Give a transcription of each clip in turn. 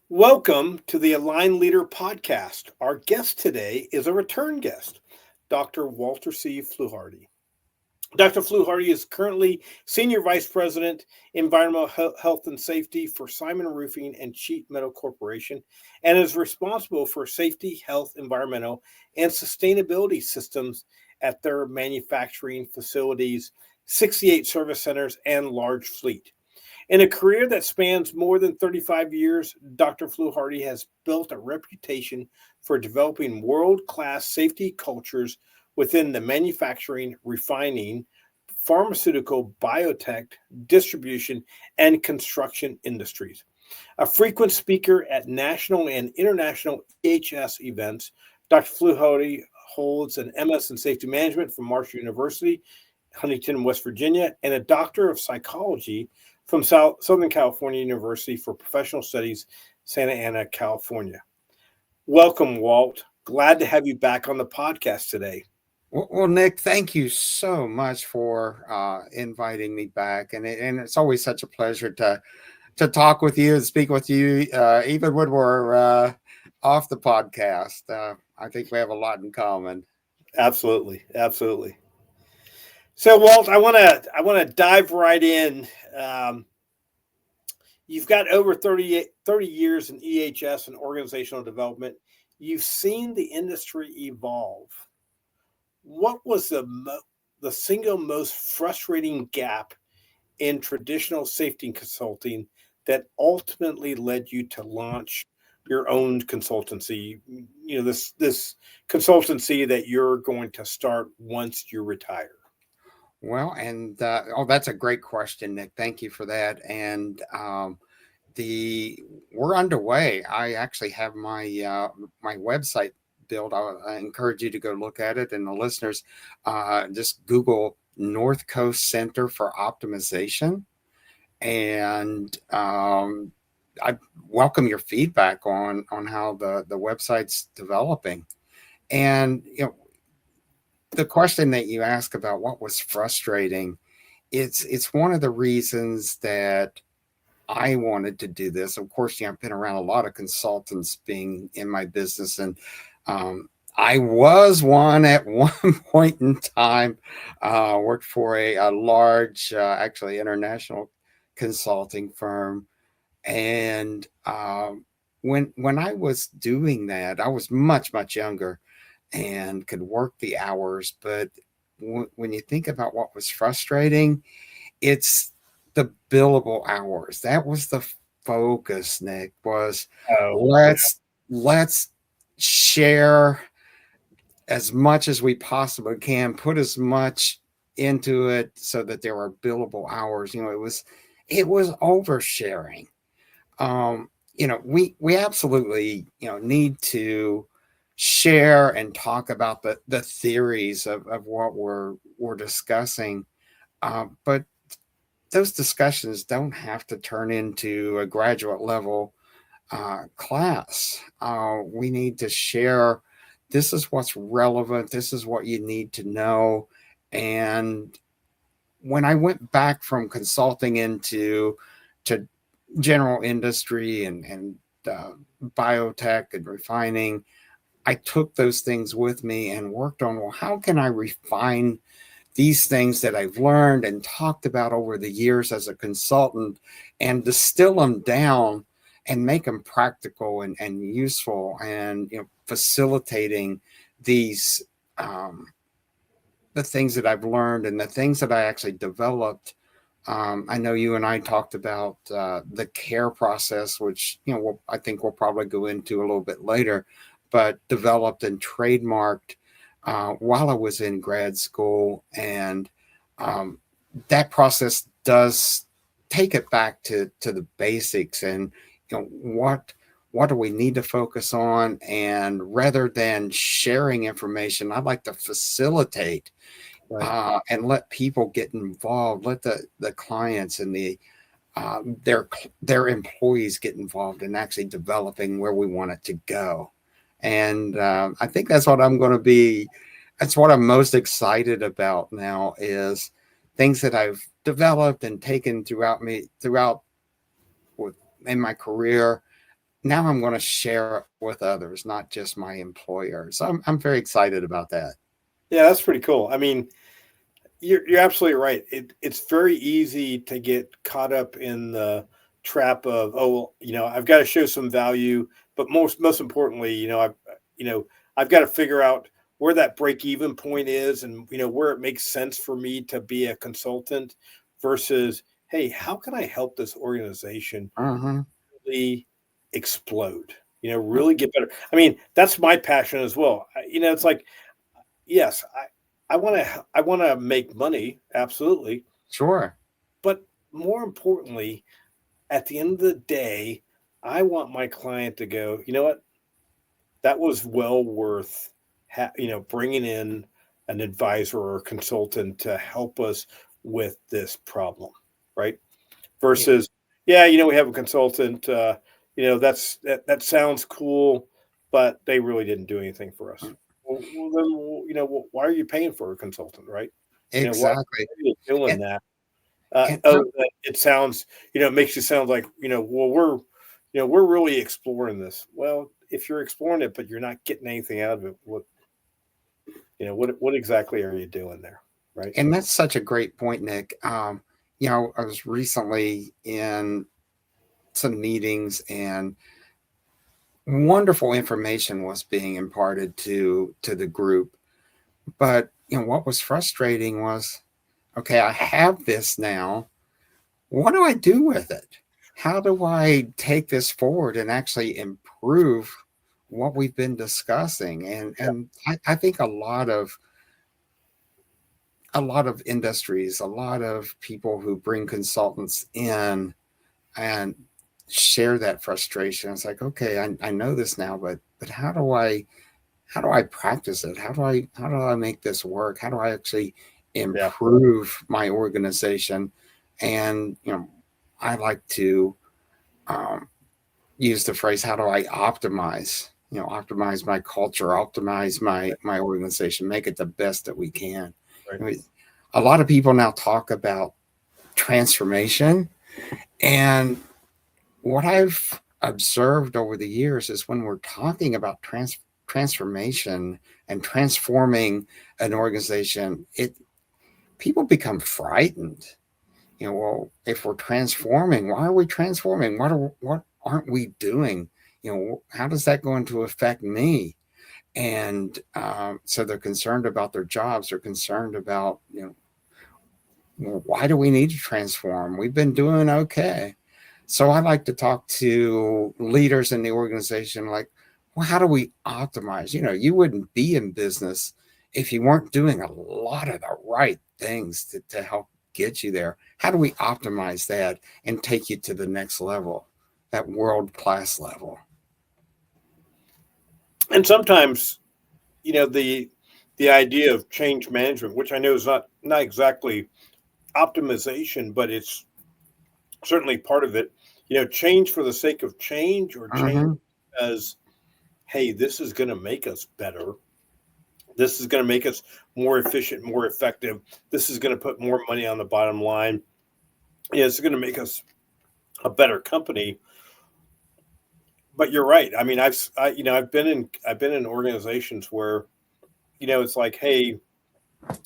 Welcome to the Align Leader podcast. Our guest today is a return guest, Dr. Walter C. Fluharty. Dr. Fluharty is currently Senior Vice President, Environmental Health and Safety for Simon Roofing and Sheet Metal Corporation, and is responsible for safety, health, environmental, and sustainability systems at their manufacturing facilities, 68 service centers, and large fleet. In a career that spans more than 35 years, Dr. Fluharty has built a reputation for developing world class safety cultures within the manufacturing, refining, pharmaceutical, biotech, distribution, and construction industries. A frequent speaker at national and international EHS events, Dr. Fluharty holds an MS in Safety Management from Marshall University, Huntington, West Virginia, and a Doctor of Psychology from Southern California University for Professional Studies, Santa Ana, California. Welcome, Walt. Glad to have you back on the podcast today. Well, Nick, thank you so much for inviting me back, and it's always such a pleasure to talk with you and speak with you, even when we're off the podcast. I think we have a lot in common. Absolutely, absolutely. So, Walt, I want to dive right in. Um, you've got over 30 years in EHS and organizational development. You've seen the industry evolve. What was the single most frustrating gap in traditional safety consulting that ultimately led you to launch your own consultancy? You know, this consultancy that you're going to start once you retire. Well, and that's a great question, Nick. Thank you for that. And the we're underway. I actually have my website built. I encourage you to go look at it, and the listeners just Google North Coast Center for Optimization, and I welcome your feedback on how the website's developing. And the question that you ask about what was frustrating, it's one of the reasons that I wanted to do this. Of course, I've been around a lot of consultants being in my business, and um, I was one at one point in time. Worked for a large, actually international consulting firm, and when I was doing that, I was much younger and could work the hours. But when you think about what was frustrating, it's the billable hours. That was the focus, Nick, was Oh, yeah. let's share as much as we possibly can, put as much into it so that there are billable hours. It was oversharing. We absolutely, need to share and talk about the theories of what we're discussing. But those discussions don't have to turn into a graduate level class. We need to share, this is what's relevant, this is what you need to know. And when I went back from consulting into to general industry and uh, biotech and refining, I took those things with me and worked on, well, how can I refine these things that I've learned and talked about over the years as a consultant and distill them down and make them practical and useful, and facilitating these the things that I've learned and the things that I actually developed. I know you and I talked about the C.A.R.E process, which I think we'll probably go into a little bit later, but developed and trademarked while I was in grad school. And um, that process does take it back to the basics, and what do we need to focus on. And rather than sharing information, I'd like to facilitate Right. and let people get involved, let the clients and uh, their their employees get involved in actually developing where we want it to go. And I think that's what I'm going to be. That's what I'm most excited about now, is things that I've developed and taken throughout with in my career. now I'm going to share it with others, not just my employer. So I'm very excited about that. Yeah, that's pretty cool. I mean, you're absolutely right. It's very easy to get caught up in the trap of, oh, well, I've got to show some value, but most importantly, you know I've got to figure out where that break even point is, and where it makes sense for me to be a consultant versus, hey, how can I help this organization Uh-huh. really explode? Really get better. I mean, that's my passion as well. It's like, yes, I want to make money, absolutely, Sure. but more importantly, at the end of the day, I want my client to go, you know what, that was well worth, bringing in an advisor or a consultant to help us with this problem, right? Yeah. Versus, yeah, we have a consultant, that sounds cool, but they really didn't do anything for us. Well, then, why are you paying for a consultant, right? Why Exactly. are you doing And, that? and Other than it sounds, it makes you sound like, well, we're really exploring this. Well, if you're exploring it, but you're not getting anything out of it, what exactly are you doing there, right? and that's such a great point, Nick. I was recently in some meetings and wonderful information was being imparted to the group. But what was frustrating was, okay, I have this now. What do I do with it? How do I take this forward and actually improve what we've been discussing? And I think a lot of industries, a lot of people who bring consultants in and share that frustration. It's like, okay, I know this now, but how do I practice it? How do I make this work? How do I actually Yeah, improve my organization? And I like to um, use the phrase, how do I optimize? Optimize my culture, optimize my organization, make it the best that we can. right. I mean, a lot of people now talk about transformation, and what I've observed over the years is when we're talking about transformation and transforming an organization, it people become frightened. Well, if we're transforming, why are we transforming? What aren't we doing? How does that going to affect me? And so they're concerned about their jobs. They're concerned about well, why do we need to transform? We've been doing okay. So I like to talk to leaders in the organization like, well, how do we optimize? You wouldn't be in business if you weren't doing a lot of the right things to help get you there. How do we optimize that and take you to the next level, that world class level? And sometimes, the idea of change management, which I know is not exactly optimization, but it's certainly part of it. Change for the sake of change, or change Mm-hmm. as, hey, this is going to make us better. This is going to make us more efficient, more effective. This is going to put more money on the bottom line. It's going to make us a better company. But you're right. I mean, I've been in organizations where it's like, hey,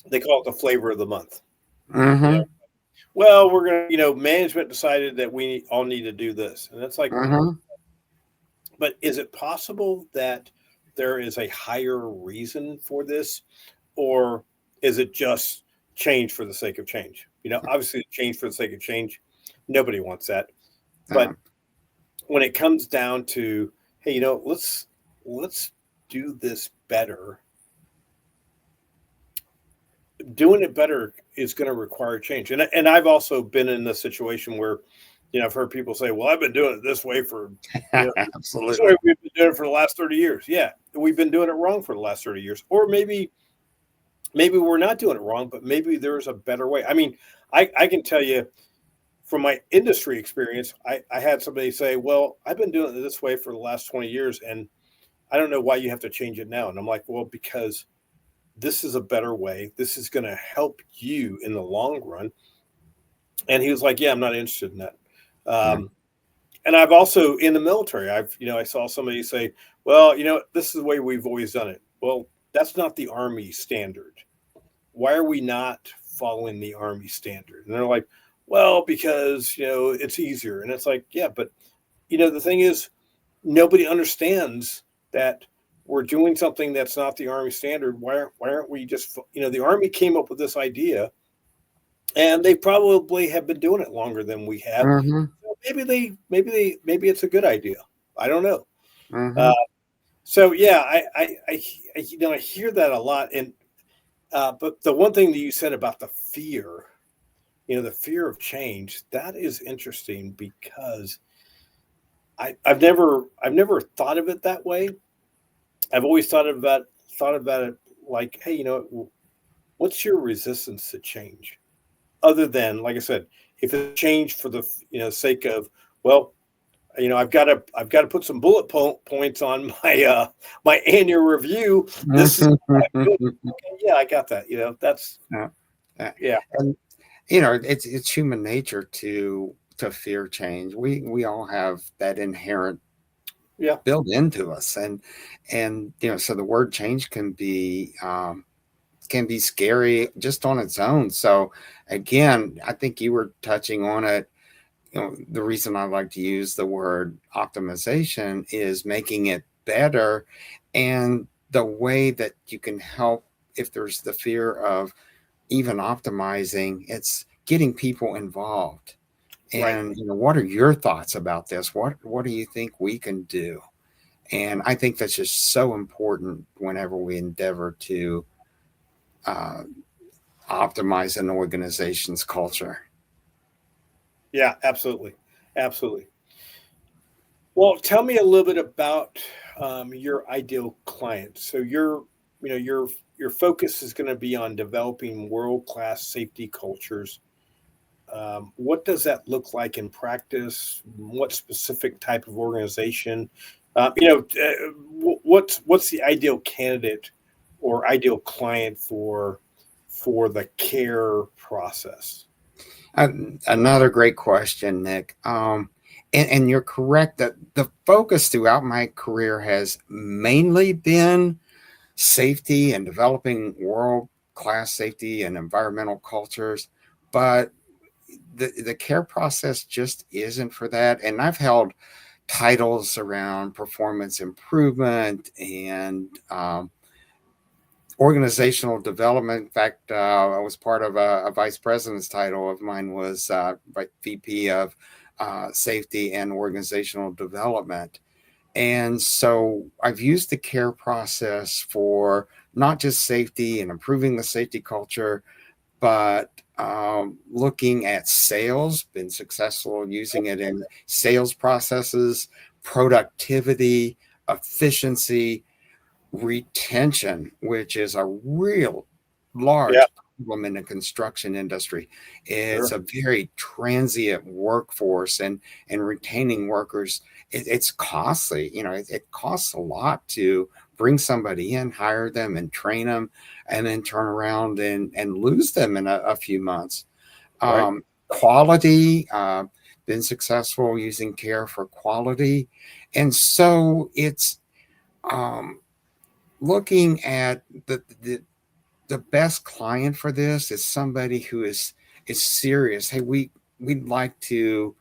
they call it the flavor of the month. You know, Mm-hmm. well, we're gonna, management decided that we all need to do this, and it's like, Mm-hmm. but is it possible that there is a higher reason for this, or is it just change for the sake of change? Obviously, change for the sake of change, nobody wants that. Uh, But when it comes down to, hey, let's do this better. Doing it better is going to require change. And I've also been in the situation where, I've heard people say, well, I've been doing it this way for, this way absolutely. we've been doing it for the last 30 years. Yeah, we've been doing it wrong for the last 30 years. Or maybe we're not doing it wrong, but maybe there's a better way. I mean, I can tell you from my industry experience, I had somebody say, well, I've been doing it this way for the last 20 years, and I don't know why you have to change it now. And I'm like, well, because this is a better way. This is going to help you in the long run. And he was like, yeah, I'm not interested in that. Yeah. Um, And I've also in the military, I saw somebody say, well, this is the way we've always done it. Well, that's not the Army standard. Why are we not following the Army standard? And they're like, well, because, it's easier. And it's like, yeah, but, the thing is, nobody understands that we're doing something that's not the Army standard. Why aren't we just, the Army came up with this idea and they probably have been doing it longer than we have. Mm-hmm. So maybe it's a good idea. I don't know. Uh, Mm-hmm. so yeah, I hear that a lot, and but the one thing that you said about the fear, the fear of change, that is interesting because I've never thought of it that way. I've always thought about it like, hey, what's your resistance to change? Other than, like I said, if it's change for the sake of, well, I've got to put some bullet points on my annual review. This is what I'm doing. Okay, yeah, I got that. That's Yeah. Yeah. yeah, And it's human nature to fear change. We all have that inherent yeah, built into us, and so the word change can be scary just on its own. So again, I think you were touching on it. The reason I like to use the word optimization is making it better, and the way that you can help if there's the fear of even optimizing, it's getting people involved. right. And what are your thoughts about this? What do you think we can do? And I think that's just so important whenever we endeavor to uh, optimize an organization's culture. Yeah, absolutely, absolutely. Well, tell me a little bit about your ideal client. So your focus is going to be on developing world class safety cultures. What does that look like in practice? What specific type of organization? What's the ideal candidate or ideal client for the care process? Another great question, Nick. And you're correct that the focus throughout my career has mainly been safety and developing world class safety and environmental cultures. But the care process just isn't for that. And I've held titles around performance improvement and organizational development. In fact, I was part of a vice president's title of mine was VP of safety and organizational development. And so I've used the care process for not just safety and improving the safety culture, but looking at sales, been successful using it in sales processes, productivity, efficiency, retention, which is a real Yeah, large problem in the construction industry. It's sure. a very transient workforce, and retaining workers, it's costly. It costs a lot to bring somebody in, hire them, and train them, and then turn around and lose them in a few months. Right. Quality, been successful using care for quality, and so it's um, looking at the best client for this is somebody who is serious. Hey, we'd like to,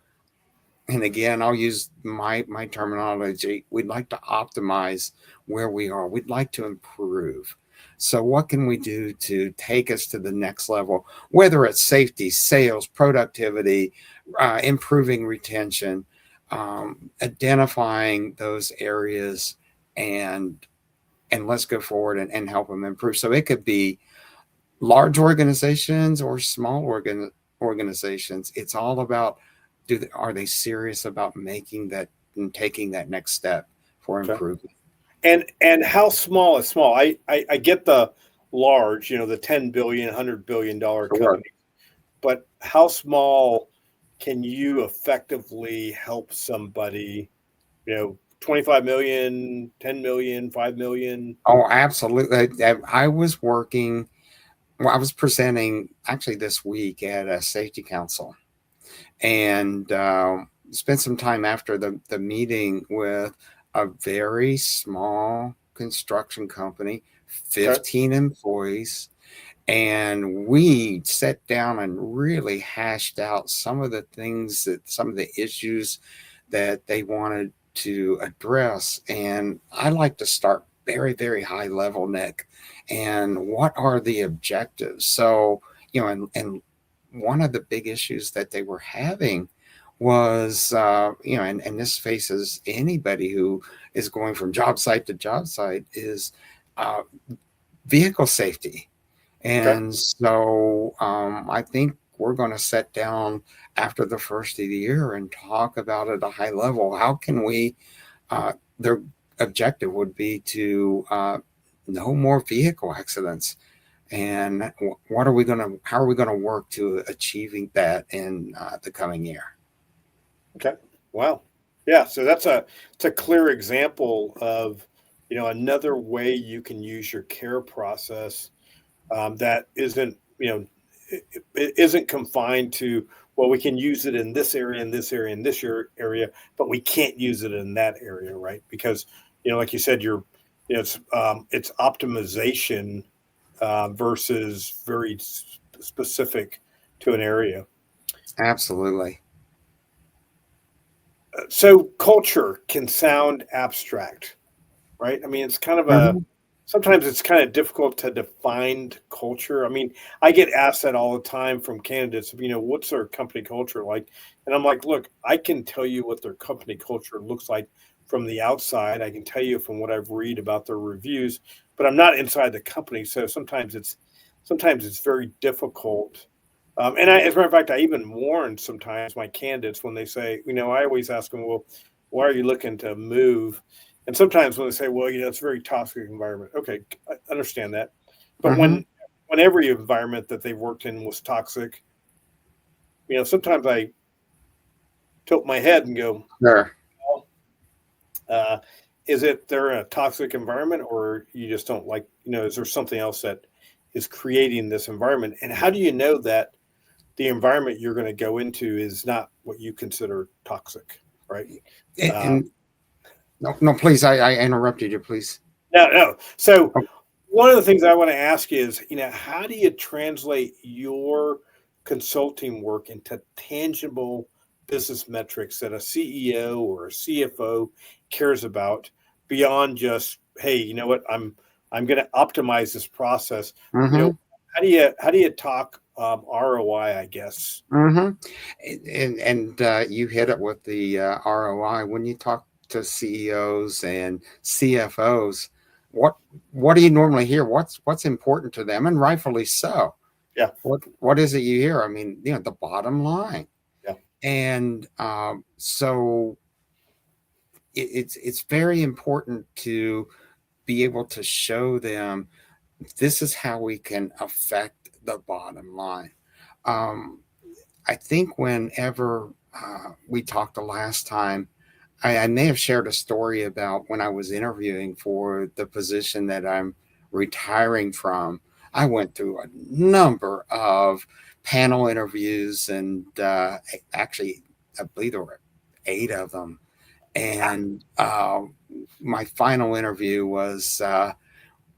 and again, I'll use my terminology. We'd like to optimize where we are. We'd like to improve. So, what can we do to take us to the next level? Whether it's safety, sales, productivity, improving retention, identifying those areas, and let's go forward and help them improve. So it could be large organizations or small organizations. It's all about are they serious about making that and taking that next step for Okay. improvement? And how small is small? I get the large, the 10 billion, $100 billion Sure. company, but how small can you effectively help somebody, 25 million, 10 million, 5 million? Oh, absolutely. I was working. Well, I was presenting actually this week at a safety council, and spent some time after the meeting with a very small construction company, Okay. 15 employees, and we sat down and really hashed out some of the things that some of the issues that they wanted to address. And I like to start very, very high level, Nick. And what are the objectives? So, and one of the big issues that they were having was, and this faces anybody who is going from job site to job site, is uh, vehicle safety. Okay. And so I think we're going to sit down after the first of the year and talk about at a high level. How can we, their objective would be to no more vehicle accidents. And what are we going to, how are we going to work to achieving that in the coming year? Okay. Wow. Yeah. So it's a clear example of, another way you can use your care process, that isn't, it isn't confined to, well, we can use it in this area, in this area, in this area, but we can't use it in that area, right? Because, like you said, it's optimization, versus very specific to an area. Absolutely. So culture can sound abstract, right? I mean, it's kind of a Hmm. sometimes it's kind of difficult to define culture. I mean, I get asked that all the time from candidates, what's their company culture like? And I'm like, look, I can tell you what their company culture looks like from the outside. I can tell you from what I've read about their reviews, but I'm not inside the company. So sometimes it's very difficult. As a matter of fact, I even warn sometimes my candidates when they say, I always ask them, well, why are you looking to move? And sometimes when they say, well, it's a very toxic environment. Okay, I understand that. But Hmm. when every environment that they've worked in was toxic, sometimes I tilt my head and go, Sure. well, uh, is it they're in a toxic environment, or you just don't like, is there something else that is creating this environment? And how do you know that the environment you're going to go into is not what you consider toxic, right? Uh, And no, no, please, I interrupted you, please. no, no. So Oh, one of the things I want to ask is, how do you translate your consulting work into tangible business metrics that a CEO or a CFO cares about beyond just, hey, you know what, I'm going to optimize this process. You know, mm-hmm. how do you talk ROI, I guess? Mm-hmm. And you hit it with the ROI. When you talk to CEOs and CFOs, what what do you normally hear? What's important to them, and rightfully so. Yeah, What is it you hear? I mean, the bottom line. yeah, And so it's very important to be able to show them this is how we can affect the bottom line. Um, I think whenever we talked the last time, I may have shared a story about when I was interviewing for the position that I'm retiring from. I went through a number of panel interviews, and actually, I believe there were 8 of them. And my final interview was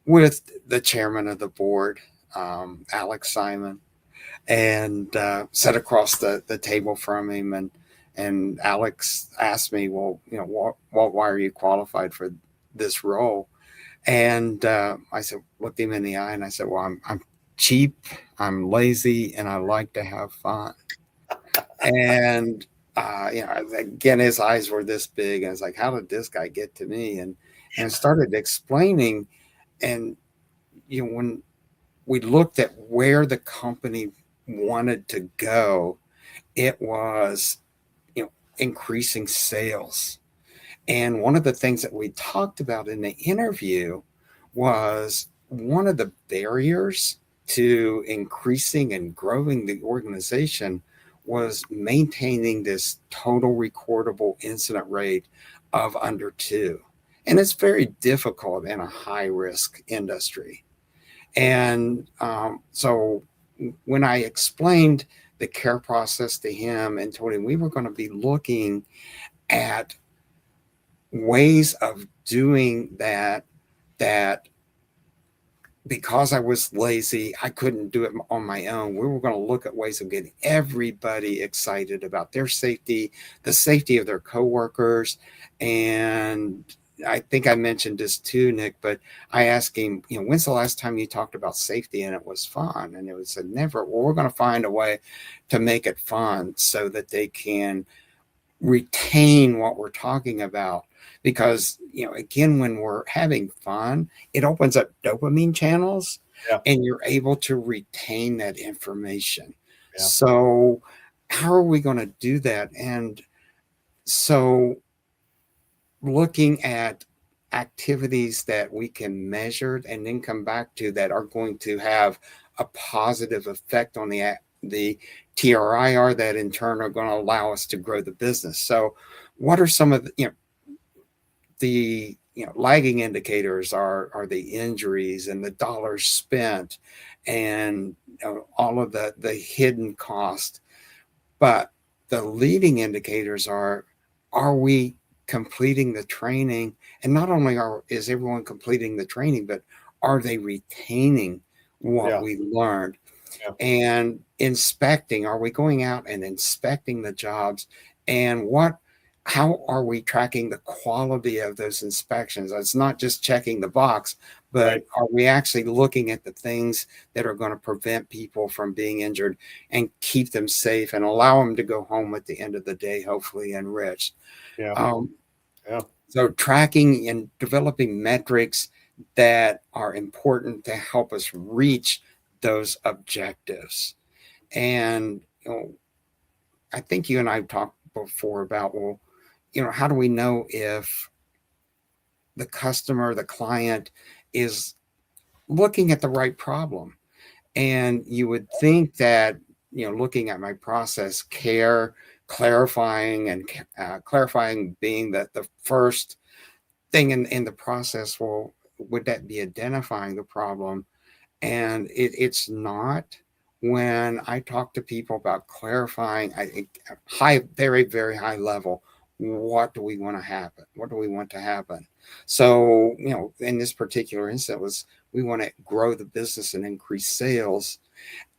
with the chairman of the board, Alex Simon, and sat across the table from him. And Alex asked me, well, why are you qualified for this role? And I said, looked him in the eye, and I said, well, I'm cheap, I'm lazy, and I like to have fun. And again, his eyes were this big, and it's like, how did this guy get to me? And started explaining, and when we looked at where the company wanted to go, it was, increasing sales. And one of the things that we talked about in the interview was one of the barriers to increasing and growing the organization was maintaining this total recordable incident rate of under 2. And it's very difficult in a high risk industry. And so when I explained the C.A.R.E process to him and told him we were going to be looking at ways of doing that because I was lazy, I couldn't do it on my own. We were going to look at ways of getting everybody excited about their safety, the safety of their coworkers. And I think I mentioned this too, Nick, but I asked him, when's the last time you talked about safety and it was fun? And it was said, never. Well, we're going to find a way to make it fun so that they can retain what we're talking about, because again, when we're having fun, it opens up dopamine channels Yeah. and you're able to retain that information. Yeah. So how are we going to do that? And so looking at activities that we can measure and then come back to that are going to have a positive effect on the TRIR that in turn are going to allow us to grow the business. So what are some of the lagging indicators are the injuries and the dollars spent and all of the hidden cost. But the leading indicators are we completing the training? And not only is everyone completing the training, but are they retaining what Yeah. we learned? Yeah. And inspecting, are we going out and inspecting the jobs? And how are we tracking the quality of those inspections? It's not just checking the box, but Right. are we actually looking at the things that are going to prevent people from being injured and keep them safe and allow them to go home at the end of the day, hopefully enriched? Yeah. Um, Yeah. so tracking and developing metrics that are important to help us reach those objectives. And I think you and I have talked before about, well, how do we know if the customer, the client is looking at the right problem? And you would think that, looking at my process, C.A.R.E, clarifying and clarifying being the first thing in the process, well, would that be identifying the problem? And it's not. When I talk to people about clarifying, I think high, very, very high level, what do we want to happen? What do we want to happen? So, in this particular instance, was we want to grow the business and increase sales.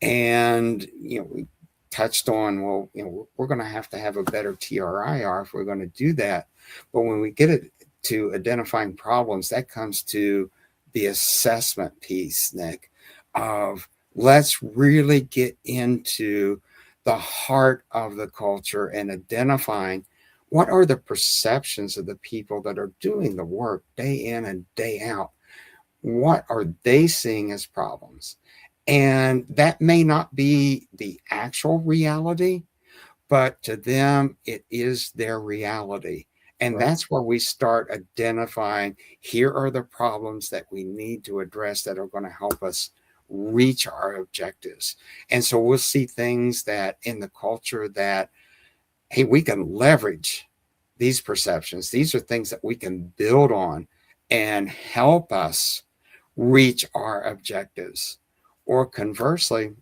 And, we touched on, well, we're going to have a better TRIR if we're going to do that. But when we get it to identifying problems, that comes to the assessment piece, Nick, of let's really get into the heart of the culture and identifying what are the perceptions of the people that are doing the work day in and day out. What are they seeing as problems? And that may not be the actual reality, but to them, it is their reality. And Right. that's where we start identifying here are the problems that we need to address that are going to help us reach our objectives. And so we'll see things that in the culture that, hey, we can leverage these perceptions. These are things that we can build on and help us reach our objectives. Or conversely,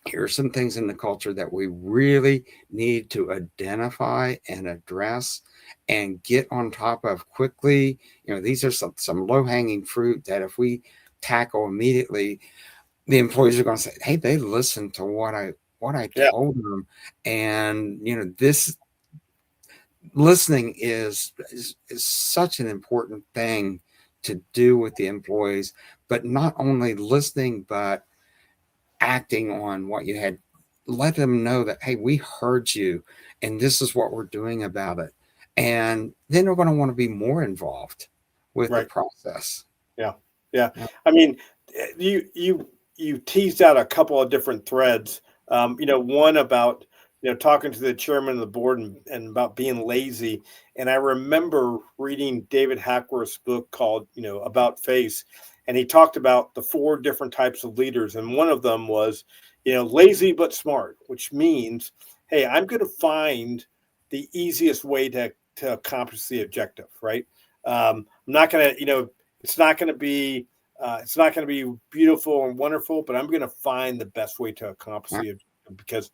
here are some things in the culture that we really need to identify and address and get on top of quickly. These are some low-hanging fruit that if we tackle immediately, the employees are going to say, hey, they listened to what I Yeah. told them. And this listening is such an important thing to do with the employees, but not only listening, but acting on what you had. Let them know that, hey, we heard you and this is what we're doing about it. And then they're going to want to be more involved with the Right. process. Yeah. Yeah. Yeah. I mean, you teased out a couple of different threads. One about talking to the chairman of the board and about being lazy. And I remember reading David Hackworth's book called About Face, and he talked about the four different types of leaders, and one of them was lazy but smart, which means, hey, I'm going to find the easiest way to accomplish the objective, right? I'm not going to it's not going to be beautiful and wonderful, but I'm going to find the best way to accomplish Yeah. the objective because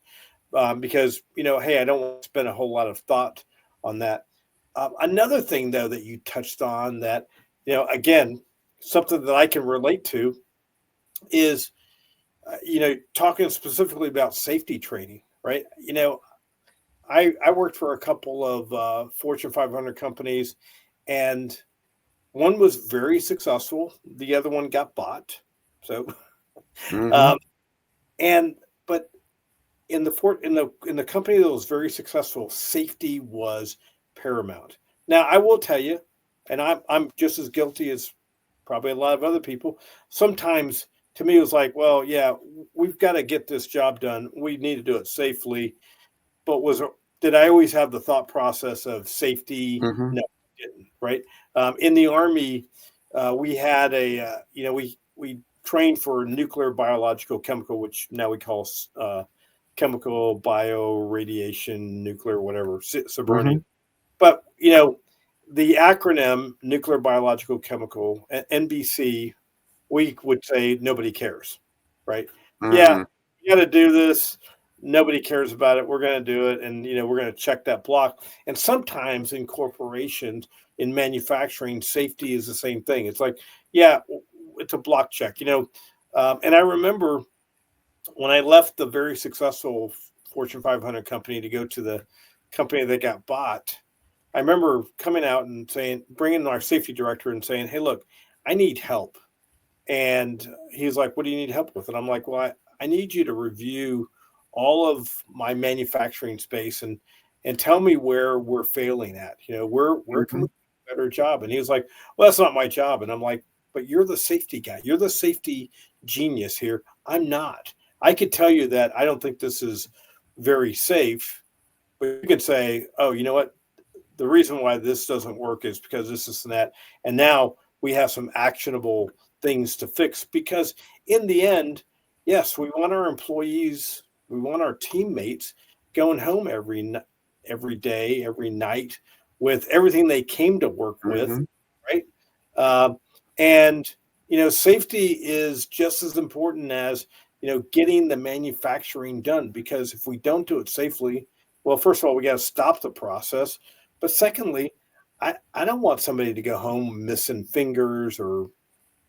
hey, I don't want to spend a whole lot of thought on that. Another thing though that you touched on that again, something that I can relate to is talking specifically about safety training, right? I worked for a couple of Fortune 500 companies, and one was very successful. The other one got bought. So, Mm-hmm. um, and but in the company that was very successful, safety was paramount. Now, I will tell you, and I'm just as guilty as probably a lot of other people. Sometimes to me, it was like, well, yeah, we've got to get this job done. We need to do it safely. But did I always have the thought process of safety? Mm-hmm. No, I didn't. Right. In the Army, we had we trained for nuclear, biological, chemical, which now we call chemical, bio, radiation, nuclear, whatever, Mm-hmm. submarine. But the acronym nuclear, biological, chemical, NBC, we would say nobody cares, right? Yeah, Mm-hmm. you got to do this. Nobody cares about it. We're going to do it, and we're going to check that block. And sometimes in corporations, in manufacturing, safety is the same thing. It's like, yeah, it's a block check, and I remember when I left the very successful Fortune 500 company to go to the company that got bought. I remember coming out and saying, bringing our safety director and saying, "Hey, look, I need help." And he's like, "What do you need help with?" And I'm like, "Well, I need you to review all of my manufacturing space and tell me where we're failing at. Where can Mm-hmm. we do a better job?" And he was like, "Well, that's not my job." And I'm like, "But you're the safety guy. You're the safety genius here. I'm not. I could tell you that I don't think this is very safe, but you can say, oh, you know what? The reason why this doesn't work is because this and that. And now we have some actionable things to fix because in the end, yes, we want our employees, we want our teammates going home every day, every night with everything they came to work with, Mm-hmm. right? Um, and safety is just as important as getting the manufacturing done because if we don't do it safely, well, first of all, we got to stop the process, but secondly, I don't want somebody to go home missing fingers or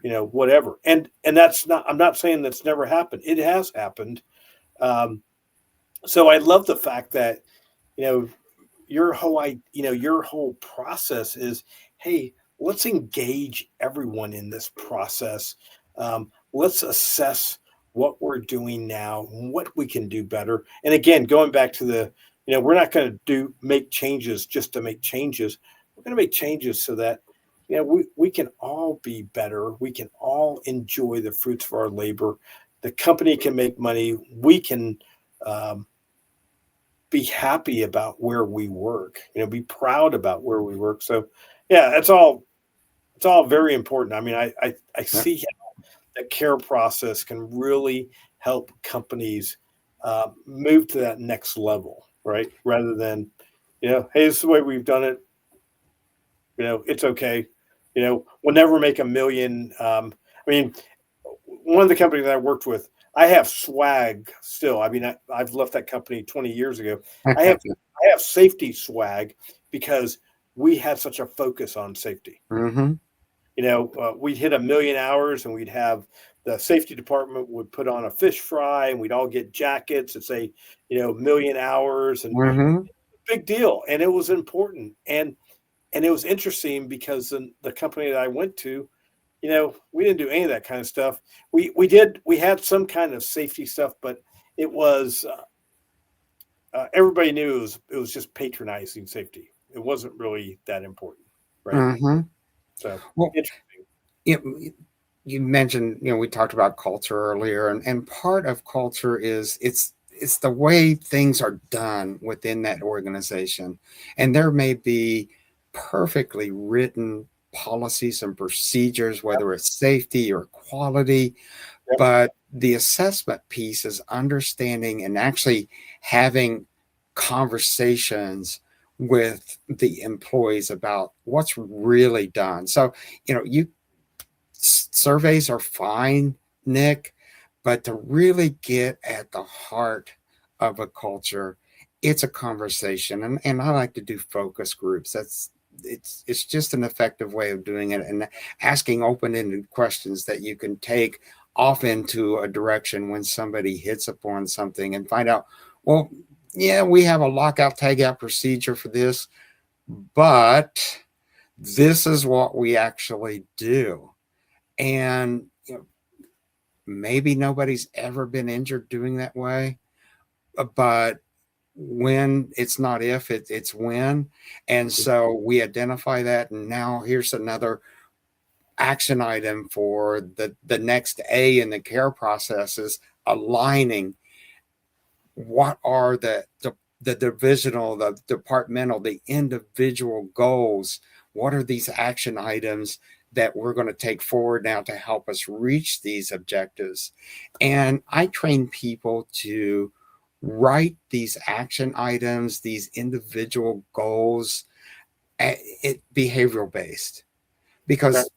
whatever. And that's not, I'm not saying that's never happened. It has happened. Um, so I love the fact that you know your whole process is, hey, let's engage everyone in this process. Let's assess what we're doing now, what we can do better. And again, going back to we're not going to do make changes just to make changes. We're going to make changes so that we can all be better. We can all enjoy the fruits of our labor. The company can make money. We can um, be happy about where we work, be proud about where we work. So yeah, it's all very important. I mean, I Yep. see how the care process can really help companies move to that next level, right? Rather than, hey, this is the way we've done it. It's okay. We'll never make a million. I mean, one of the companies that I worked with, I have swag still. I mean, I've left that company 20 years ago. I have I have safety swag because we had such a focus on safety. Mm-hmm. We'd hit 1,000,000 hours, and we'd have the safety department would put on a fish fry, and we'd all get jackets that say, 1,000,000 hours, and Mm-hmm. big deal. And it was important, and it was interesting because the company that I went to, we didn't do any of that kind of stuff. We had some kind of safety stuff, but it was everybody knew it was just patronizing safety. It wasn't really that important, right? Mm-hmm. So Well, interesting. you mentioned, we talked about culture earlier, and part of culture is it's the way things are done within that organization. And there may be perfectly written policies and procedures, Yep, whether it's safety or quality, yep, but the assessment piece is understanding and actually having conversations with the employees about what's really done. So, you surveys are fine, Nick, but to really get at the heart of a culture, it's a conversation. And I like to do focus groups. It's just an effective way of doing it, and asking open-ended questions that you can take off into a direction when somebody hits upon something and find out, well, yeah, we have a lockout tagout procedure for this, but this is what we actually do. And maybe nobody's ever been injured doing that way, but when it's not if it's when. And so we identify that, and now here's another action item for the next A in the care process is aligning what are the divisional, the departmental, the individual goals. What are these action items that we're going to take forward now to help us reach these objectives? And I train people to write these action items, these individual goals, it behavioral based, Okay. because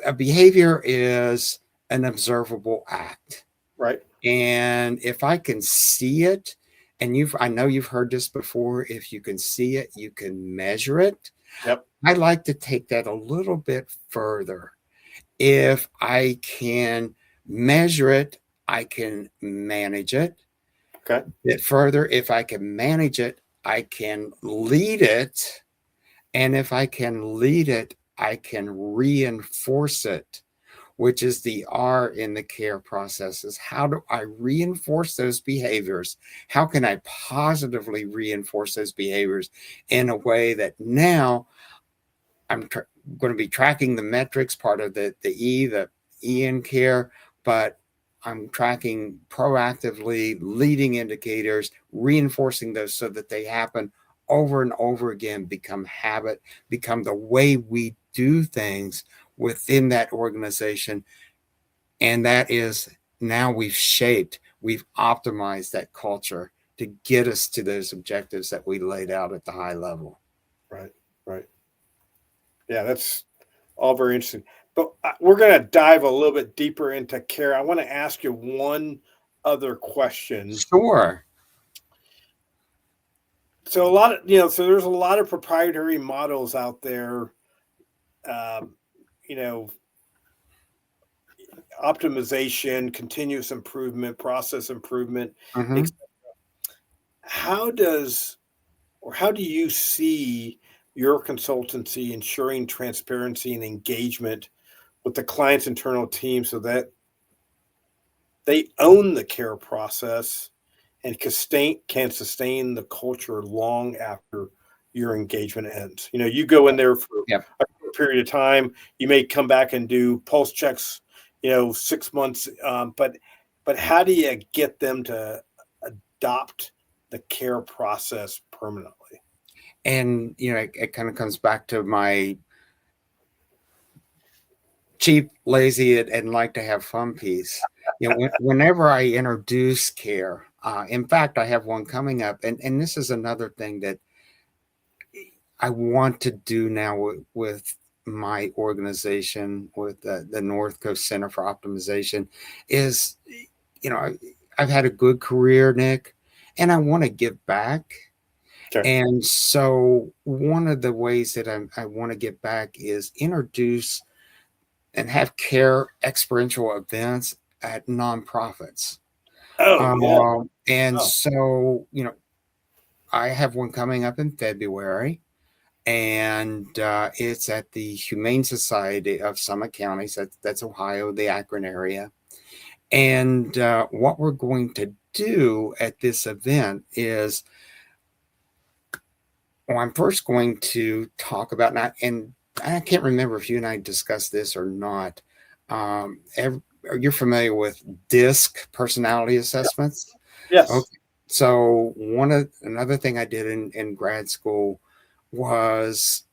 a behavior is an observable act. Right. And if I can see it, and I know you've heard this before, if you can see it, you can measure it. Yep. I like to take that a little bit further. If I can measure it, I can manage it. Okay. A bit further, if I can manage it, I can lead it. And if I can lead it, I can reinforce it, which is the R in the care process. Is how do I reinforce those behaviors? How can I positively reinforce those behaviors in a way that now I'm going to be tracking the metrics, part of the E in care, but I'm tracking proactively leading indicators, reinforcing those so that they happen over and over again, become habit, become the way we do things within that organization. And that is, now we've optimized that culture to get us to those objectives that we laid out at the high level. Right. Right. Yeah, that's all very interesting. But we're going to dive a little bit deeper into care. I want to ask you one other question. Sure. So so there's a lot of proprietary models out there. Um, you know, optimization, continuous improvement, process improvement. Mm-hmm. How does or how do you see your consultancy ensuring transparency and engagement with the client's internal team so that they own the care process and can sustain the culture long after your engagement ends? You go in there for Yep. a short period of time. You may come back and do pulse checks, 6 months. But how do you get them to adopt the care process permanently? And it kind of comes back to my cheap, lazy, and like to have fun piece. Whenever I introduce care, in fact, I have one coming up, and this is another thing that I want to do now with my organization, with the North Coast Center for Optimization, is I've had a good career, Nick, and I want to give back. Okay. And so one of the ways that I want to get back is introduce and have care experiential events at nonprofits. Oh yeah. And Oh, so, I have one coming up in February, and it's at the Humane Society of Summit Counties. That's Ohio, the Akron area. And what we're going to do at this event is, well, I'm first going to talk about, and I can't remember if you and I discussed this or not. You're familiar with DISC personality assessments? yes. Okay. So another thing I did in grad school was,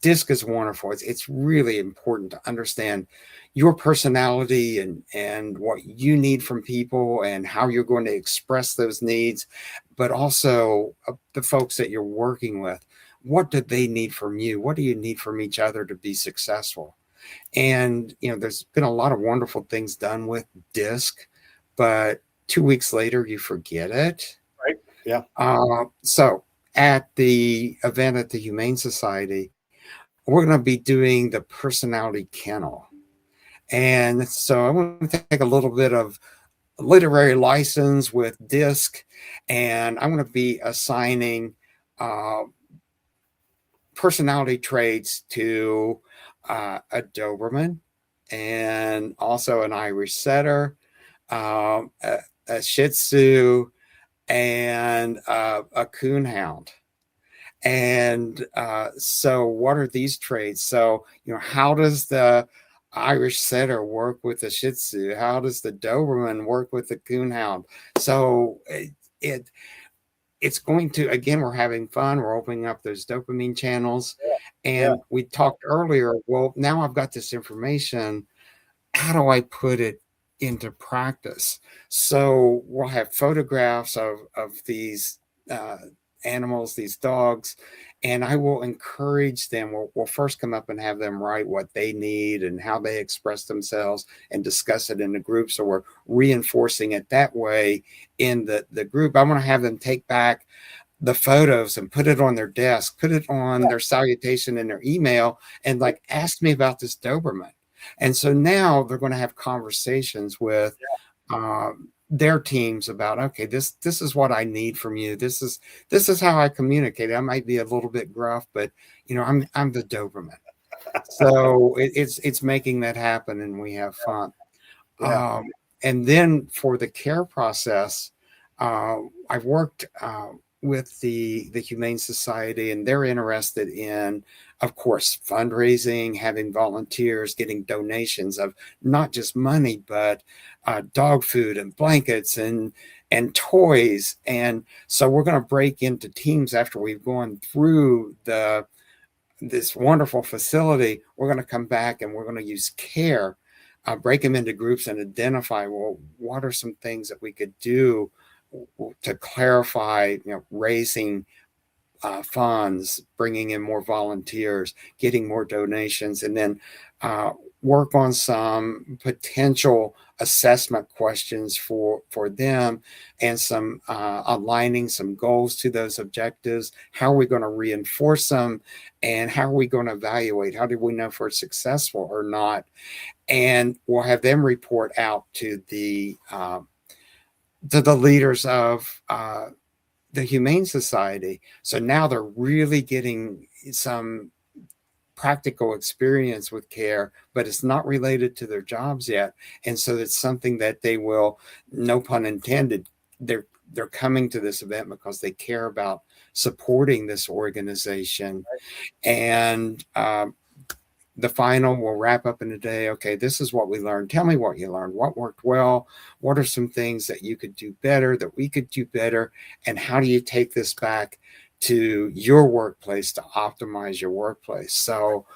DISC is wonderful. It's really important to understand your personality and what you need from people and how you're going to express those needs, but also the folks that you're working with. What do they need from you? What do you need from each other to be successful? And there's been a lot of wonderful things done with DISC, but 2 weeks later, you forget it. Right. Yeah. So at the event at the Humane Society, we're going to be doing the personality kennel. And so I want to take a little bit of literary license with disc, and I'm going to be assigning uh, personality traits to a Doberman and also an Irish setter, a Shih Tzu, and a Coonhound. And so, what are these traits? So, how does the Irish setter work with the Shih Tzu? How does the Doberman work with the Coonhound? So, it it's going to, again, we're having fun. We're opening up those dopamine channels. Yeah. And we talked earlier, well, now I've got this information. How do I put it into practice? So we'll have photographs of these uh, animals, these dogs, and I will encourage them. We'll first come up and have them write what they need and how they express themselves and discuss it in the group. So we're reinforcing it that way in the group. I want to have them take back the photos and put it on their desk, put it on their salutation in their email, and like ask me about this Doberman. And so now they're going to have conversations with their teams about, okay, this is what I need from you. This is how I communicate. I might be a little bit gruff, but I'm the Doberman. So it's making that happen, and we have fun. Yeah. Um, and then for the care process, I've worked with the Humane Society, and they're interested in, of course, fundraising, having volunteers, getting donations of not just money, but dog food and blankets and toys. And so we're going to break into teams after we've gone through this wonderful facility. We're going to come back and we're going to use C.A.A.R.E, break them into groups and identify, well, what are some things that we could do to clarify, raising funds, bringing in more volunteers, getting more donations, and then uh, work on some potential assessment questions for them, and some aligning some goals to those objectives. How are we going to reinforce them, and how are we going to evaluate? How do we know if we're successful or not? And we'll have them report out to the leaders of the Humane Society. So now they're really getting some practical experience with care, but it's not related to their jobs yet. And so it's something that they will, no pun intended, they're coming to this event because they care about supporting this organization. And the final will wrap up in a day. Okay, this is what we learned. Tell me what you learned. What worked well? What are some things that you could do better, that we could do better? And how do you take this back to your workplace to optimize your workplace? So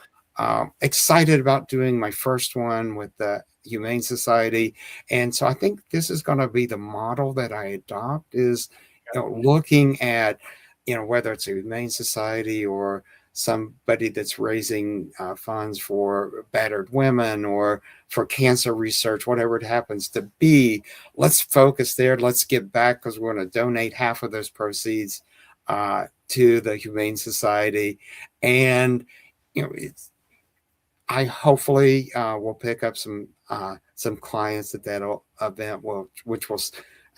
excited about doing my first one with the Humane Society. And so I think this is going to be the model that I adopt, is looking at, whether it's a Humane Society or somebody that's raising funds for battered women or for cancer research, whatever it happens to be. Let's focus there. Let's give back, because we're going to donate half of those proceeds to the Humane Society. And it's, I hopefully will pick up some clients at that event, which will,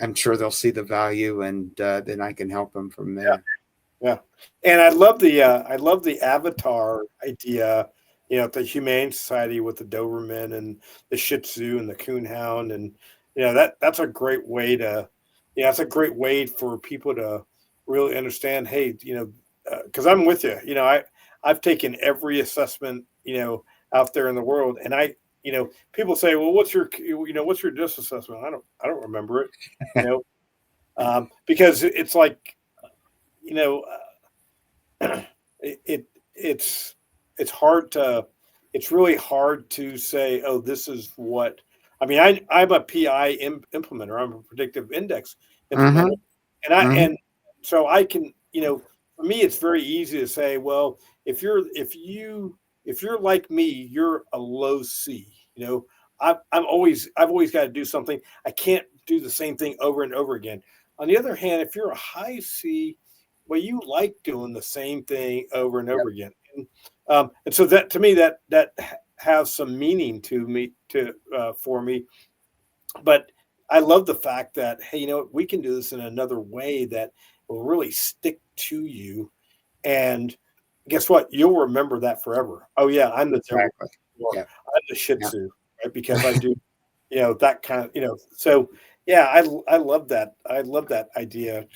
I'm sure they'll see the value, and then I can help them from Yeah. there. Yeah, and I love the avatar idea. The Humane Society with the Doberman and the Shih Tzu and the Coonhound, and that's a great way to, that's a great way for people to really understand. Hey, because I'm with you. I've taken every assessment out there in the world, and people say, well, what's your disc assessment? I don't remember it. You know, because it's like you know it it's it's hard to it's really hard to say, oh, this is what I mean. I'm a PI implementer. I'm a predictive index implementer, Mm-hmm. and so I can, for me it's very easy to say, well, if you're like me, you're a low C. I've always got to do something. I can't do the same thing over and over again. On the other hand, if you're a high C, well, you like doing the same thing over and Yep. over again. And so that to me that has some meaning to me to for me. But I love the fact that, hey, we can do this in another way that will really stick to you. And guess what? You'll remember that forever. Oh yeah, I'm the German, Exactly. or Yeah. I'm the Shih Yeah. Tzu, right? Because I do, that kind of, So yeah, I love that. I love that idea.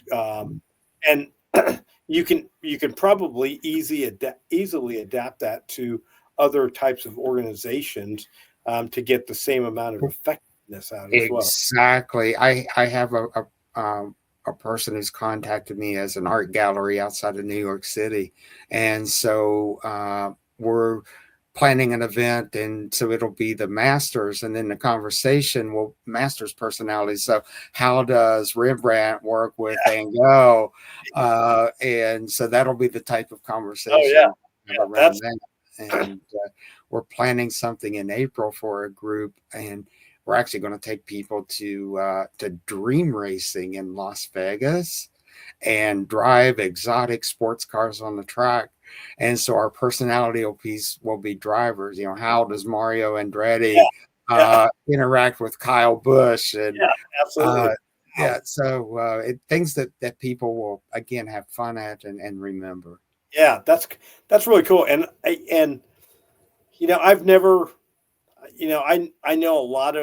And you can probably easily adapt that to other types of organizations, to get the same amount of effectiveness out as well. Exactly. I have a person who's contacted me as an art gallery outside of New York City, and so we're planning an event, and so it'll be the masters, and then the conversation will masters personalities. So how does Rembrandt work with Van Gogh? And so that'll be the type of Oh yeah, conversation yeah. around that. And we're planning something in April for a group, and we're actually going to take people to dream racing in Las Vegas and drive exotic sports cars on the track. And so our personality piece will be drivers. How does Mario Yeah, Andretti yeah, interact with Kyle Busch? And yeah, absolutely. Wow. yeah, so things that people will again have fun at and remember. Yeah, that's really cool. And I've never, I know a lot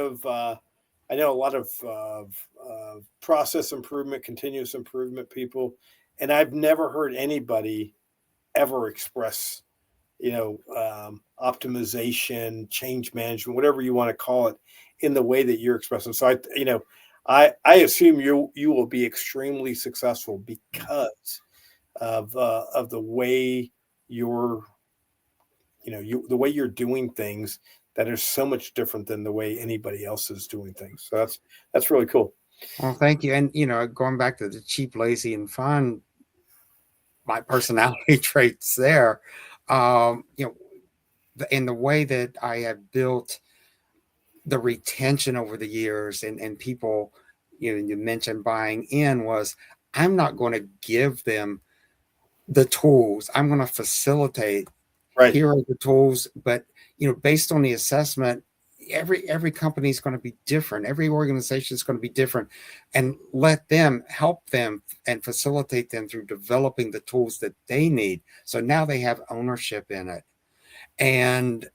of process improvement, continuous improvement people, and I've never heard anybody ever express, optimization, change management, whatever you want to call it, in the way that you're expressing. So I assume you will be extremely successful because of the way you're the way you're doing things, that are so much different than the way anybody else is doing things. So that's really cool. Well, thank you. And going back to the cheap, lazy, and fun, my personality traits there. In the way that I have built the retention over the years, and people, you mentioned buying in, was I'm not going to give them the tools. I'm going to facilitate. Right. Here are the tools, but based on the assessment, every company is going to be different. Every organization is going to be different, and let them help them and facilitate them through developing the tools that they need. So now they have ownership in it, and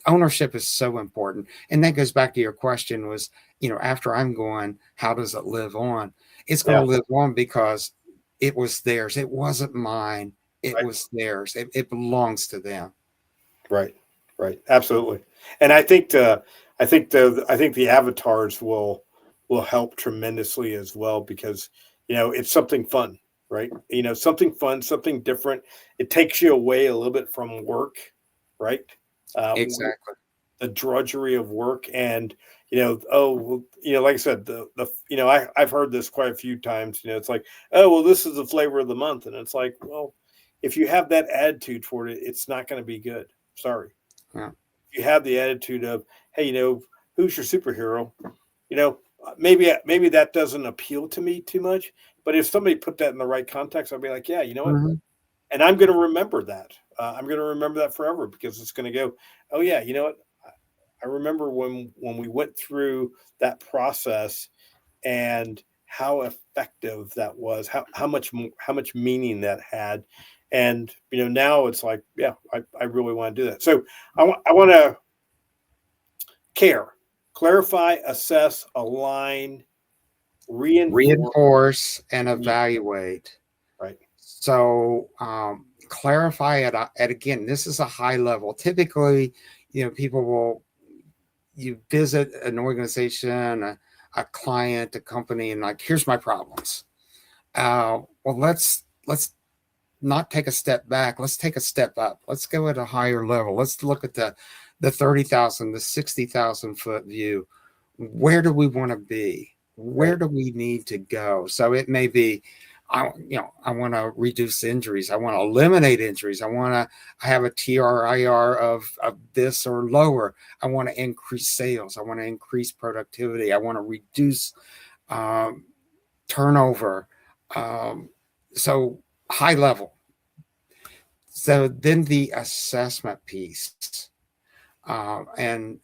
ownership is so important. And that goes back to your question: was after I'm gone, how does it live on? It's going Yeah. to live on because it was theirs. It wasn't mine. It Right. was theirs. It belongs to them. Right. Right. Absolutely. And I think the avatars will help tremendously as well, because it's something fun, right? Something fun, something different. It takes you away a little bit from work, right? Exactly. The drudgery of work. And oh well, like I said, I've heard this quite a few times. It's like, oh well, this is the flavor of the month, and it's like, well, if you have that attitude toward it, it's not going to be good. Sorry. Yeah. If you have the attitude of, hey, who's your superhero, you know maybe that doesn't appeal to me too much. But if somebody put that in the right context, I'll be like, yeah, you know what, Mhm. and I'm going to remember that. I'm going to remember that forever, because it's going to go, oh yeah, you know what, I remember when we went through that process, and how effective that was, how much meaning that had. And now it's like, yeah, I really want to do that. So I want to care, clarify, assess, align, reinforce. Reinforce and evaluate. Right. So clarify at again. This is a high level. Typically, people will you visit an organization, a client, a company, and like, here's my problems. Well, let's not take a step back. Let's take a step up. Let's go at a higher level. Let's look at the 30,000, the 60,000 foot view. Where do we want to be? Where Right. do we need to go? So it may be I want to reduce injuries. I want to eliminate injuries. I want to have a TRIR of this or lower. I want to increase sales. I want to increase productivity. I want to reduce um, turnover. Um, so high level. So then the assessment piece. And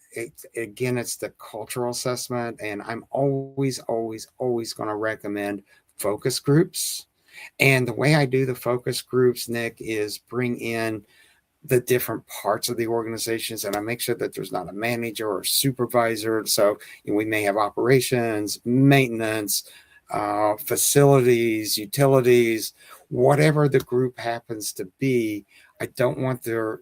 again, it's the cultural assessment. And I'm always going to recommend focus groups. And the way I do the focus groups, Nick, is bring in the different parts of the organizations, and I make sure that there's not a manager or a supervisor. So we may have operations, maintenance, facilities, utilities, whatever the group happens to be. I don't want their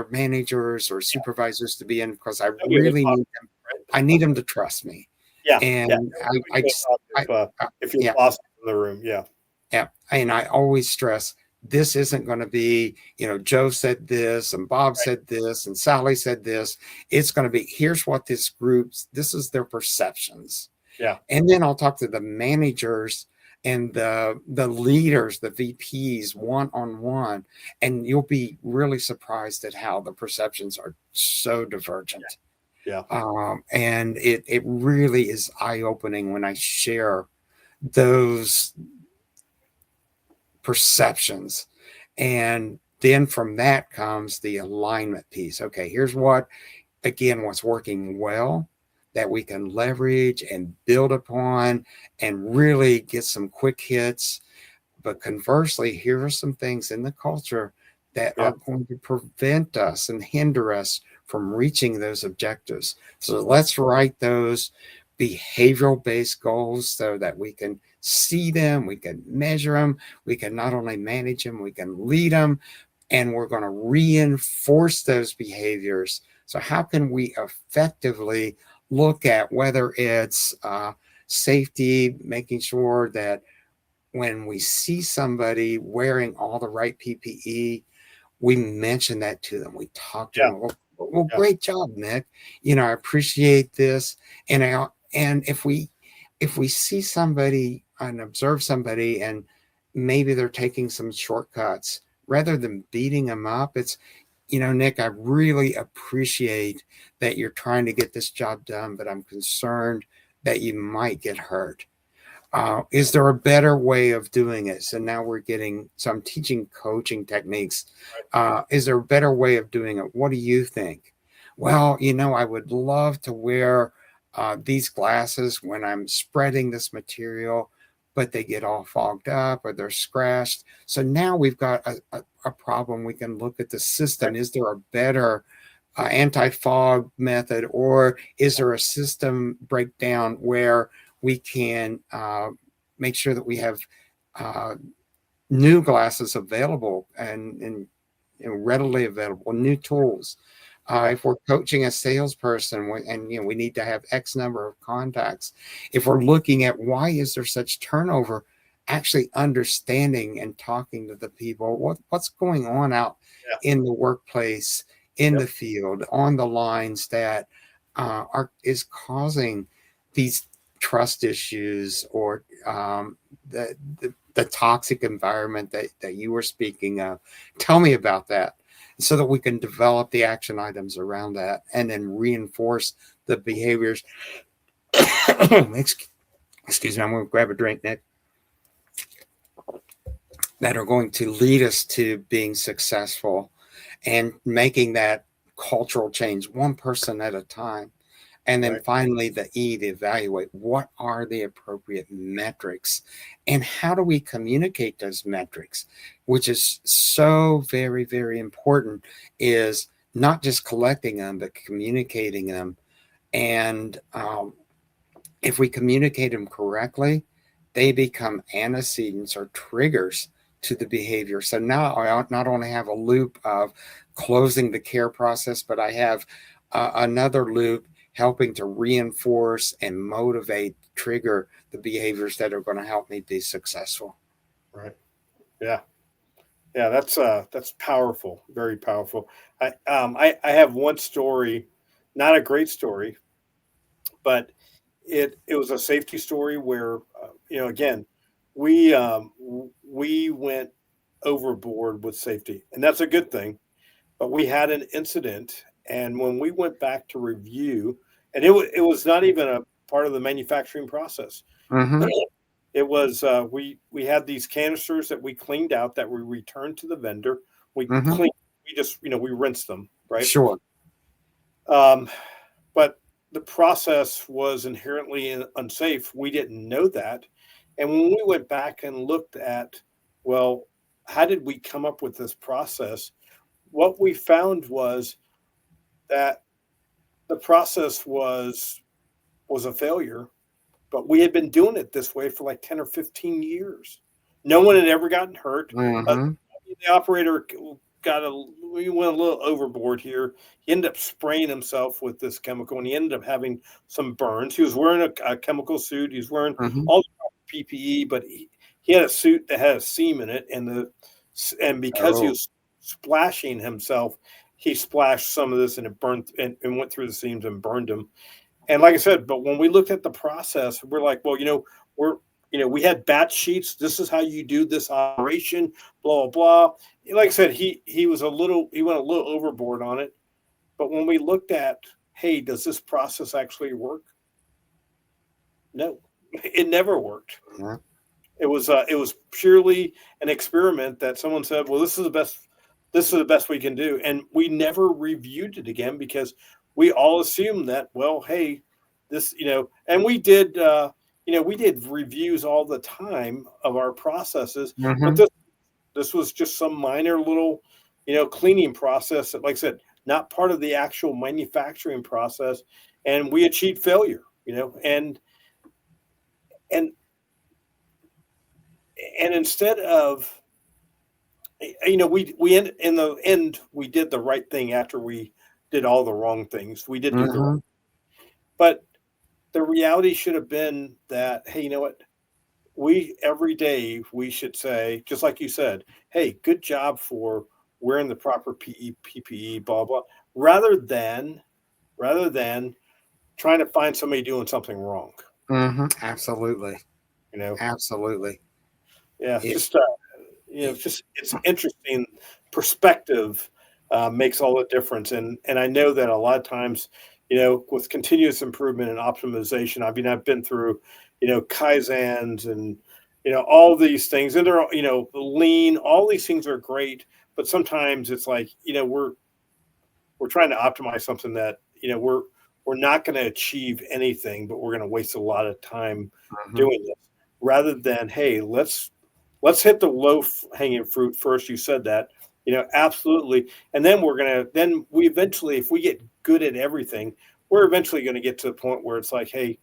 managers or supervisors to be in, because I That'd be the really top, need them. right? I need them to trust me, Yeah, and yeah. I Everybody's going to just talk I, if your yeah. boss is in the room. Yeah, Yeah. And I always stress, this isn't going to be, Joe said this and Bob right. said this and Sally said this. It's going to be, here's what this is their perceptions. Yeah, And then I'll talk to the managers and the leaders, the VPs, one on one, and you'll be really surprised at how the perceptions are so divergent. yeah, And it really is eye opening when I share those perceptions. And then from that comes the alignment piece. Okay, here's what's working well that we can leverage and build upon and really get some quick hits. But conversely, here are some things in the culture that yeah, are going to prevent us and hinder us from reaching those objectives. So let's write those behavioral based goals so that we can see them, we can measure them, we can not only manage them, we can lead them, and we're going to reinforce those behaviors. So, how can we effectively look at whether it's safety, making sure that when we see somebody wearing all the right PPE, we mention that to them. We talk to yeah, them. Well, yeah, great job, Nick. I appreciate this. And if we see somebody and observe somebody, and maybe they're taking some shortcuts, rather than beating them up, it's, Nick, I really appreciate that you're trying to get this job done, but I'm concerned that you might get hurt. Is there a better way of doing it? So now we're getting some teaching coaching techniques. Is there a better way of doing it? What do you think? Well, I would love to wear these glasses when I'm spreading this material, but they get all fogged up or they're scratched. So now we've got a problem. We can look at the right. system. Is there a better anti-fog method, or is there a system breakdown where we can make sure that we have uh, new glasses available and readily available, new tools. Yeah, If we're coaching a salesperson, and we need to have X number of contacts. If we're looking at why is there such turnover, actually understanding and talking to the people, what's going on out yeah, in the workplace, in yep, the field, on the lines that is causing these trust issues, or the, the toxic environment that you were speaking of. Tell me about that, so that we can develop the action items around that and then reinforce the behaviors. Excuse me, I'm going to grab a drink, Nick. That are going to lead us to being successful and making that cultural change one person at a time. And then right. finally, the E, to evaluate what are the appropriate metrics and how do we communicate those metrics, which is so very, very important, is not just collecting them, but communicating them. And if we communicate them correctly, they become antecedents or triggers to the behavior. So now I not only have a loop of closing the care process, but I have another loop helping to reinforce and motivate, trigger the behaviors that are going to help me be successful. Right. Yeah, yeah. That's powerful. Very powerful. I have one story, not a great story, but it was a safety story where again, we went overboard with safety, and that's a good thing. But we had an incident, and when we went back to review, and it was not even a part of the manufacturing process. Mm-hmm. It was we had these canisters that we cleaned out that we returned to the vendor. We Mm-hmm. cleaned, we just we rinsed them, right? Sure. Um, but the process was inherently unsafe. We didn't know that, and when we went back and looked at, well, how did we come up with this process? What we found was that the process was a failure, but we had been doing it this way for like 10 or 15 years. No one had ever gotten hurt. Uh, Mm-hmm. the operator we went a little overboard here. He ended up spraying himself with this chemical, and he ended up having some burns. He was wearing a chemical suit. He was wearing Mm-hmm. all the PPE, but he had a suit that had a seam in it, and because he Oh. was splashing himself, he splashed some of this, and it burned and went through the seams and burned him. And like I said, but when we looked at the process, we're like, well, we're we had batch sheets. This is how you do this operation, blah blah blah. Like I said, he went a little overboard on it. But when we looked at, hey, does this process actually work? No, it never worked. Yeah. It was purely an experiment that someone said, well, this is the best we can do, and we never reviewed it again because we all assumed that, well, hey, this and we did reviews all the time of our processes, but Mm-hmm. this was just some minor little cleaning process that, like I said, not part of the actual manufacturing process, and we achieved failure, and and instead of in the end we did the right thing after we did all the wrong things. We did do the right, Mm-hmm. but the reality should have been that, hey, you know what, we every day we should say, just like you said, hey, good job for wearing the proper PPE, blah blah, rather than rather than trying to find somebody doing something wrong. Mm-hmm. Absolutely. you know Absolutely. yeah, It, it's just it's interesting. Perspective makes all the difference, and I know that a lot of times, with continuous improvement and optimization. I mean, I've been through, kaizens and all these things, and they're all, lean. All these things are great, but sometimes it's like, we're trying to optimize something that we're not going to achieve anything, but we're going to waste a lot of time mhm. doing this, rather than, hey, let's hit the low hanging fruit first. You said that, absolutely, and then we eventually, if we get good at everything, we're eventually going to get to the point where it's like, hey,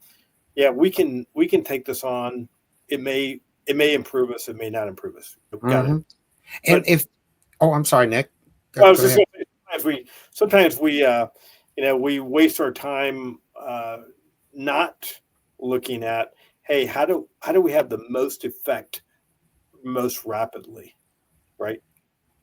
yeah, we can take this on. It may improve us, it may not improve us. Got it. Mhm. And But if, oh, I'm sorry, Nick. I was Go just ahead. going to say, sometimes we waste our time not looking at, hey, how do we have the most effect most rapidly, right?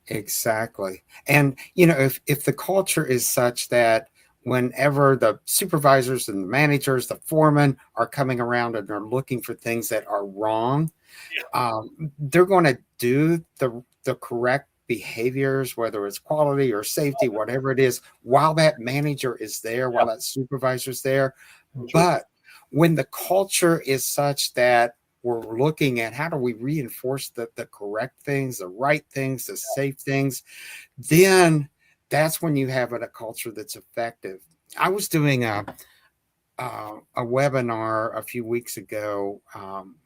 Exactly. And if the culture is such that whenever the supervisors and the managers, the foremen are coming around and are looking for things that are wrong, they're going to do the correct behaviors, whether it's quality or safety, whatever it is, while that manager is there, Yeah, while that supervisor's there. true. But when the culture is such that we're looking at how do we reinforce the correct things, the right things, the safe things, then that's when you have a culture that's effective. I was doing a webinar a few weeks ago,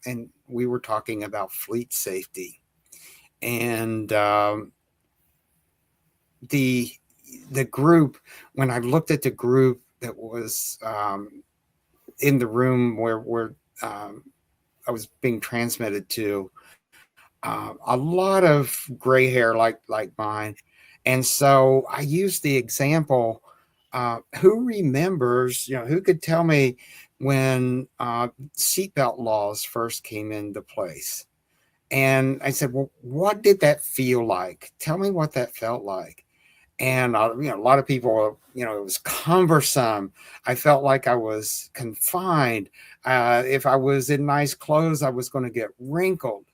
and we were talking about fleet safety. And the the group, when I looked at the group that was in the room where um, I was being transmitted to, a lot of gray hair like mine, and so I used the example. Who remembers? Who could tell me when seatbelt laws first came into place? And I said, "Well, what did that feel like? Tell me what that felt like." And a lot of people, it was cumbersome. I felt like I was confined. If I was in nice clothes, I was going to get wrinkled.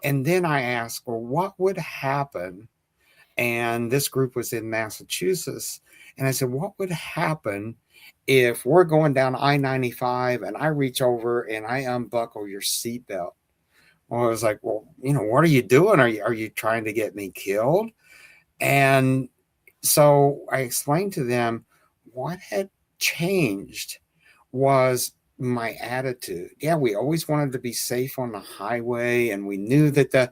And then I asked, well, what would happen? And this group was in Massachusetts. And I said, what would happen if we're going down I-95 and I reach over and I unbuckle your seatbelt? Well, I was like, well, what are you doing? Are you trying to get me killed? And so I explained to them what had changed was my attitude. Yeah, we always wanted to be safe on the highway, and we knew that the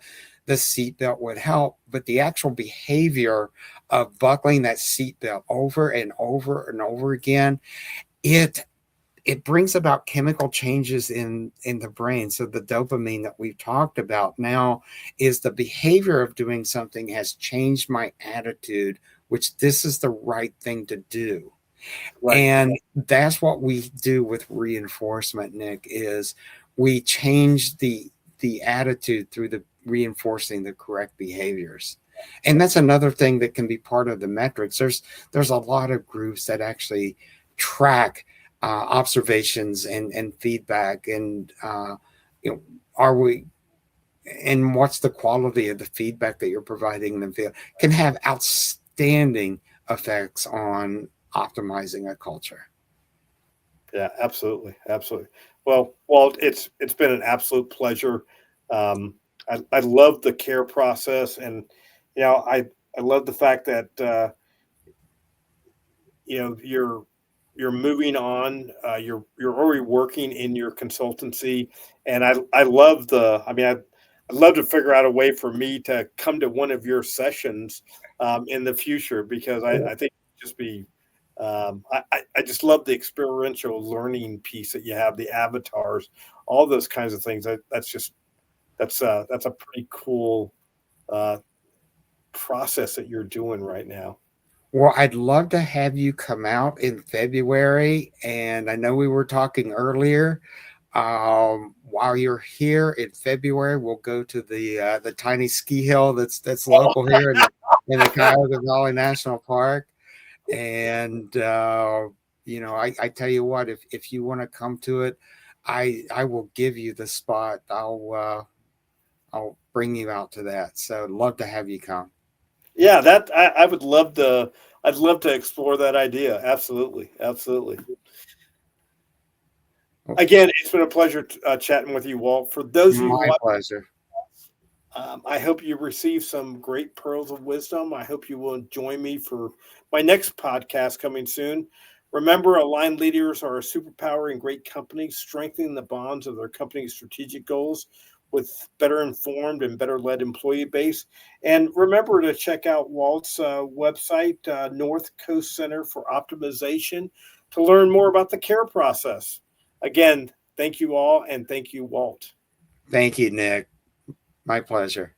seatbelt would help, but the actual behavior of buckling that seatbelt over and over and over again, it it brings about chemical changes in the brain. So the dopamine that we've talked about now is the behavior of doing something has changed my attitude, which this is the right thing to do. Right. And that's what we do with reinforcement, Nick, is we change the attitude through the reinforcing the correct behaviors. And that's another thing that can be part of the metrics. There's a lot of groups that actually track observations and feedback, and you know are we and what's the quality of the feedback that you're providing them can have outstanding effects on optimizing a culture. Yeah, absolutely, absolutely. Well, Walt, it's been an absolute pleasure. I love the care process, and I love the fact that you're moving on. You're already working in your consultancy, and I love the. I mean, I'd love to figure out a way for me to come to one of your sessions in the future, because I think it'd just be. I just love the experiential learning piece that you have, the avatars, all those kinds of things. That's a pretty cool uh, process that you're doing right now. Well, I'd love to have you come out in February. And I know we were talking earlier. While you're here in February, we'll go to the tiny ski hill that's local here in the Cuyahoga Valley National Park. And I tell you what, if you want to come to it, I will give you the spot. I'll bring you out to that. So love to have you come. Yeah, that I would love to. I'd love to explore that idea. Absolutely, absolutely. Well, Again, it's been a pleasure chatting with you, Walt. For those of you my watching, pleasure. I hope you receive some great pearls of wisdom. I hope you will join me for my next podcast coming soon. Remember, aligned leaders are a superpower in great companies, strengthening the bonds of their company's strategic goals with better informed and better led employee base. And remember to check out Walt's website, North Coast Center for Optimization, to learn more about the care process. Again, thank you all, and thank you, Walt. Thank you, Nick. My pleasure.